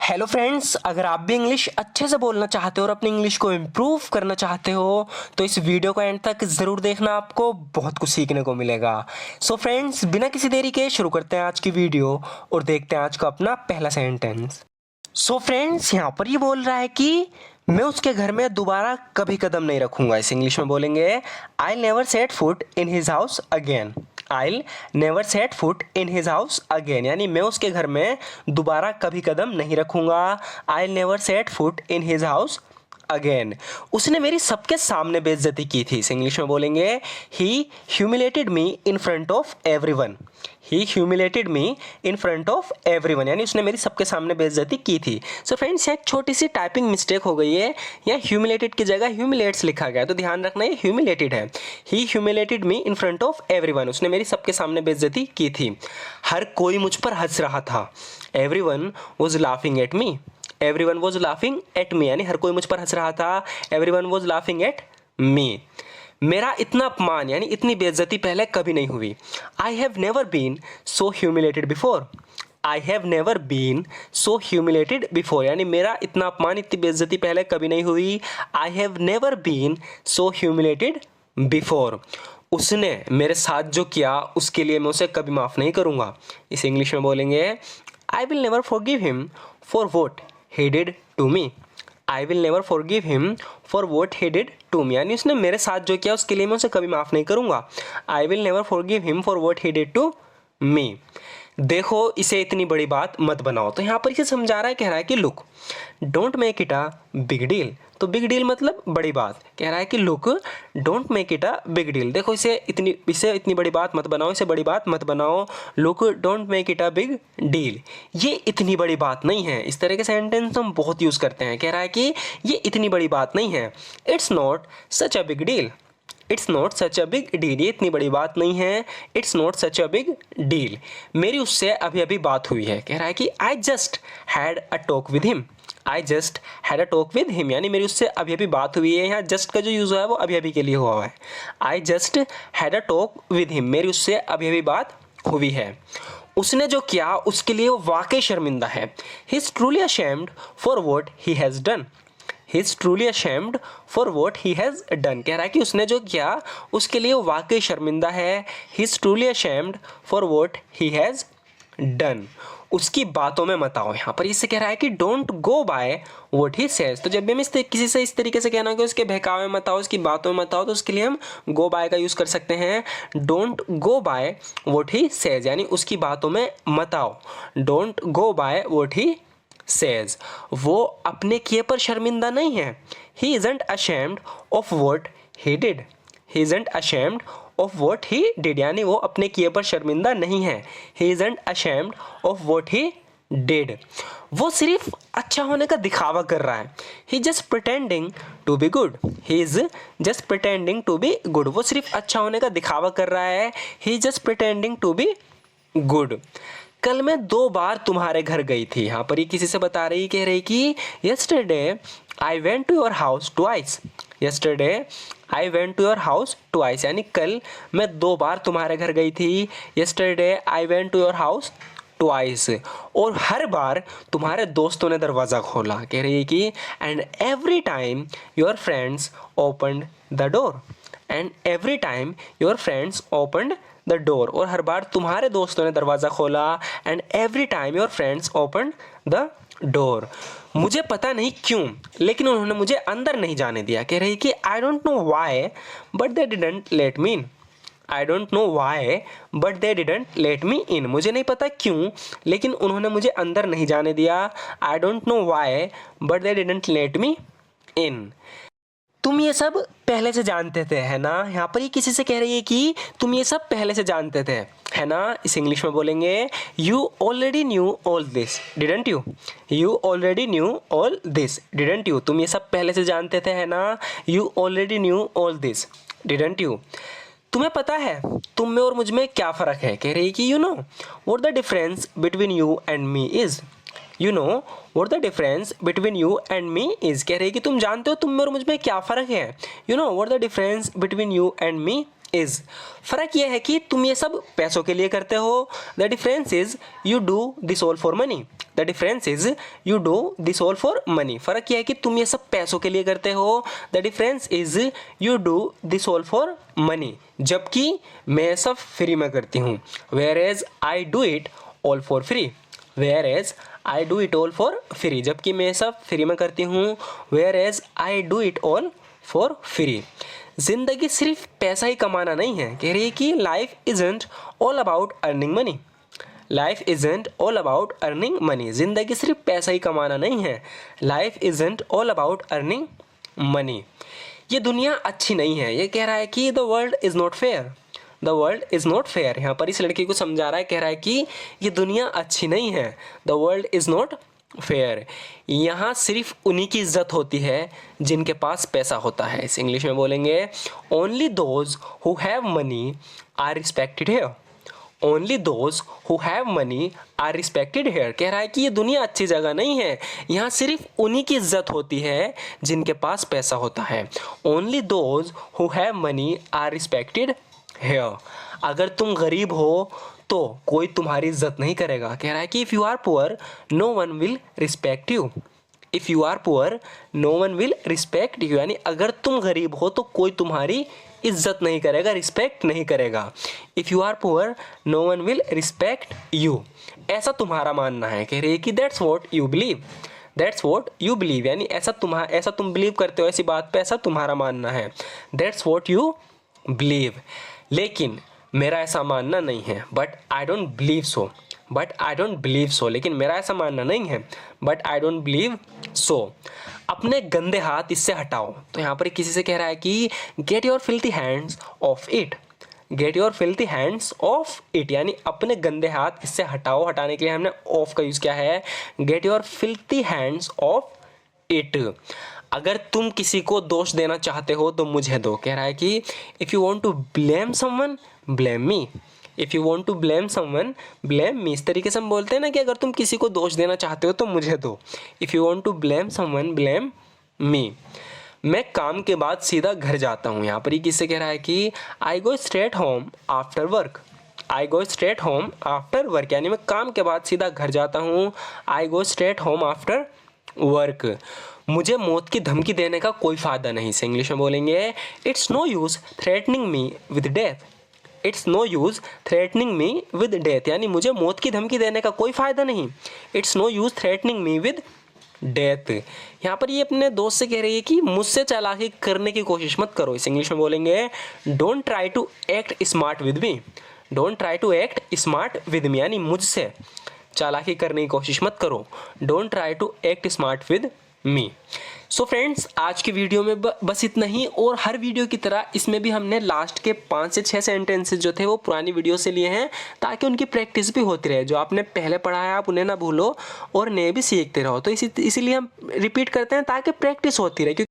Hello friends, अगर आप भी इंग्लिश अच्छे से बोलना चाहते हो और अपनी इंग्लिश को इम्प्रूव करना चाहते हो तो इस वीडियो को एंड तक ज़रूर देखना, आपको बहुत कुछ सीखने को मिलेगा। सो फ्रेंड्स, बिना किसी देरी के शुरू करते हैं आज की वीडियो और देखते हैं आज का अपना पहला सेंटेंस। सो फ्रेंड्स, यहाँ पर ये बोल रहा है कि मैं उसके घर में दोबारा कभी कदम नहीं रखूंगा। इस इंग्लिश में बोलेंगे I never set foot in his house again. I never set foot in his house again, यानी मैं उसके घर में दोबारा कभी कदम नहीं रखूंगा। I never set foot in his house again. उसने मेरी सबके सामने बेइज्जती की थी। इस इंग्लिश में बोलेंगे he humiliated me in front of everyone. He humiliated me in front of everyone, यानी उसने मेरी सबके सामने बेइज्जती की थी। सो फ्रेंड्स, यहाँ एक छोटी सी टाइपिंग मिस्टेक हो गई है। यहाँ ह्यूमिलेटेड की जगह ह्यूमिलेट्स लिखा गया है, तो ध्यान रखना ये ह्यूमिलेटेड है। He humiliated me in front of everyone, उसने मेरी सबके सामने बेइज्जती की थी। हर कोई मुझ पर हंस रहा था। Everyone was laughing at me. Everyone was laughing at me, यानी हर कोई मुझ पर हंस रहा था। Everyone was laughing at me. मेरा इतना अपमान यानी इतनी बेइज्जती पहले कभी नहीं हुई। I have never been so humiliated before. I have never been so humiliated before, यानी मेरा इतना अपमान, इतनी बेइज्जती पहले कभी नहीं हुई। I have never been so humiliated before. उसने मेरे साथ जो किया उसके लिए मैं उसे कभी माफ़ नहीं करूँगा। इस इंग्लिश में बोलेंगे I will never forgive him for what he did to me. I will never forgive him for what he did to me, यानी उसने मेरे साथ जो किया उसके लिए मैं उसे कभी माफ़ नहीं करूँगा। I will never forgive him for what he did to me. देखो, इसे इतनी बड़ी बात मत बनाओ। तो यहाँ पर इसे समझा रहा है, कह रहा है कि look don't make it a big deal. तो बिग डील मतलब बड़ी बात। कह रहा है कि look don't make it a big deal. देखो, इसे इतनी बड़ी बात मत बनाओ, इसे बड़ी बात मत बनाओ। Look don't make it a big deal, ये इतनी बड़ी बात नहीं है। इस तरह के सेंटेंस हम बहुत यूज़ करते हैं। कह रहा है कि ये इतनी बड़ी बात नहीं है। It's not such a big deal. It's not such a big deal, ये इतनी बड़ी बात नहीं है। It's not such a big deal. मेरी उससे अभी अभी बात हुई है। कह रहा है कि I just had a talk with him. I just had a talk with him, यानी मेरी उससे अभी अभी बात हुई है। यहाँ जस्ट का जो यूज़ हुआ है वो अभी अभी के लिए हुआ है। I just had a talk with him, मेरी उससे अभी अभी बात हुई है। उसने जो किया उसके लिए वो वाकई शर्मिंदा है। He is truly ashamed for what he has done. He is truly ashamed for what he has done. कह रहा है कि उसने जो किया उसके लिए वो वाकई शर्मिंदा है। He is truly ashamed for what he has done. उसकी बातों में मत आओ। यहाँ पर इससे कह रहा है कि don't go by what he says. तो जब भी हम किसी से इस तरीके से कहना कि उसके बहकावे में मत आओ, उसकी बातों में मत आओ, तो उसके लिए हम गो बाय का यूज़ कर सकते हैं। Don't go by what he says, यानी उसकी बातों में मत आओ। Don't go by what he says. वो अपने किए पर शर्मिंदा नहीं है। He isn't ashamed of what he did. He isn't ashamed of what he did, यानी वो अपने किए पर शर्मिंदा नहीं है। He isn't ashamed of what he did. वो सिर्फ अच्छा होने का दिखावा कर रहा है। He just pretending to be good. He is just pretending to be good. वो सिर्फ अच्छा होने का दिखावा कर रहा है। He just pretending to be good. कल मैं 2 बार तुम्हारे घर गई थी। यहाँ पर ये किसी से बता रही, कह रही कि yesterday I went to your house twice. Yesterday I went to your house twice, यानी कल मैं 2 बार तुम्हारे घर गई थी। Yesterday I went to your house twice, और हर बार तुम्हारे दोस्तों ने दरवाज़ा खोला। कह रही है कि and every time your friends opened the door. And every time your friends opened the door, और हर बार तुम्हारे दोस्तों ने दरवाज़ा खोला। And every time your friends open the door. मुझे पता नहीं क्यों लेकिन उन्होंने मुझे अंदर नहीं जाने दिया। कह रही कि I don't know why but they didn't let me in. I don't know why but they didn't let me in. मुझे नहीं पता क्यों लेकिन उन्होंने मुझे अंदर नहीं जाने दिया। I don't know why but they didn't let me in. तुम ये सब पहले से जानते थे, है ना। यहाँ पर ये किसी से कह रही है कि तुम ये सब पहले से जानते थे, है ना। इस इंग्लिश में बोलेंगे you already knew all this didn't you. You already knew all this didn't you. तुम ये सब पहले से जानते थे, है ना। You already knew all this didn't you. तुम्हें पता है तुम में और मुझ में क्या फ़र्क है। कह रही कि you know what the difference between you and me is. You know what the difference between you and me is. कह रही कि तुम जानते हो तुम में और मुझ में क्या फ़र्क है। You know what the difference between you and me is, फ़र्क यह है कि तुम ये सब पैसों के लिए करते हो। The difference is you do this all for money. The difference is you do this all for money. फ़र्क यह है कि तुम ये सब पैसों के लिए करते हो। The difference is you do this all for money, जबकि मैं सब फ्री में करती हूँ। Whereas I do it all for free. Whereas I do it all for free, जबकि मैं सब फ्री में करती हूँ। Whereas I do it all for free. जिंदगी सिर्फ पैसा ही कमाना नहीं है। कह रही है कि life isn't all about earning money. Life isn't all about earning money. जिंदगी सिर्फ पैसा ही कमाना नहीं है। Life isn't all about earning money. ये दुनिया अच्छी नहीं है। ये कह रहा है कि the world is not fair. The world is not fair. यहाँ पर इस लड़की को समझा रहा है, कह रहा है कि ये दुनिया अच्छी नहीं है। The world is not fair. यहाँ सिर्फ उन्हीं की इज्जत होती है जिनके पास पैसा होता है। इस इंग्लिश में बोलेंगे, only those who have money are respected here. Only those who have money are respected here. कह रहा है कि ये दुनिया अच्छी जगह नहीं है। यहाँ सिर्फ उन्हीं की इज्जत होती है जिनके पास पैसा होता है। Only those who have money are respected here. अगर तुम गरीब हो तो कोई तुम्हारी इज्जत नहीं करेगा। कह रहा है कि if you are poor no one will respect you. If you are poor no one will respect you, यानी अगर तुम गरीब हो तो कोई तुम्हारी इज्जत नहीं करेगा, रिस्पेक्ट नहीं करेगा। If you are poor no one will respect you, ऐसा तुम्हारा मानना है। कह रही है कि that's what you believe. That's what you believe, यानी ऐसा तुम बिलीव करते हो, ऐसी बात पे ऐसा तुम्हारा मानना है। That's what you believe. लेकिन मेरा ऐसा मानना नहीं है। But I don't believe so. But I don't believe so, लेकिन मेरा ऐसा मानना नहीं है। But I don't believe so. अपने गंदे हाथ इससे हटाओ। तो यहाँ पर किसी से कह रहा है कि get your filthy hands of it. Get your filthy hands of it, यानी अपने गंदे हाथ इससे हटाओ। हटाने के लिए हमने ऑफ का यूज़ किया है। Get your filthy hands of it. अगर तुम किसी को दोष देना चाहते हो तो मुझे दो। कह रहा है कि if you want to blame someone blame me. If you want to blame someone blame me. इस तरीके से हम बोलते हैं ना कि अगर तुम किसी को दोष देना चाहते हो तो मुझे दो। If you want to blame someone blame me. मैं काम के बाद सीधा घर जाता हूँ। यहाँ पर ही किससे कह रहा है कि I go straight home after work. I go straight home after work, यानी मैं काम के बाद सीधा घर जाता हूँ। I go straight home after work. मुझे मौत की धमकी देने का कोई फ़ायदा नहीं। से इंग्लिश में बोलेंगे, it's no use threatening me with death. It's no use threatening me with death, यानी मुझे मौत की धमकी देने का कोई फ़ायदा नहीं। It's no use threatening me with death. यहाँ पर ये अपने दोस्त से कह रही है कि मुझसे चालाकी करने की कोशिश मत करो। इस इंग्लिश में बोलेंगे, don't try to act smart with me. Don't try to act smart with me, यानी मुझसे चालाकी करने की कोशिश मत करो। Don't try to act smart with me. So friends, आज की वीडियो में बस इतना ही। और हर वीडियो की तरह इसमें भी हमने लास्ट के 5 से 6 सेंटेंसेस जो थे वो पुरानी वीडियो से लिए हैं, ताकि उनकी प्रैक्टिस भी होती रहे। जो आपने पहले पढ़ा है आप उन्हें ना भूलो और नए भी सीखते रहो। तो इसीलिए हम रिपीट करते हैं ताकि प्रैक्टिस होती रहे।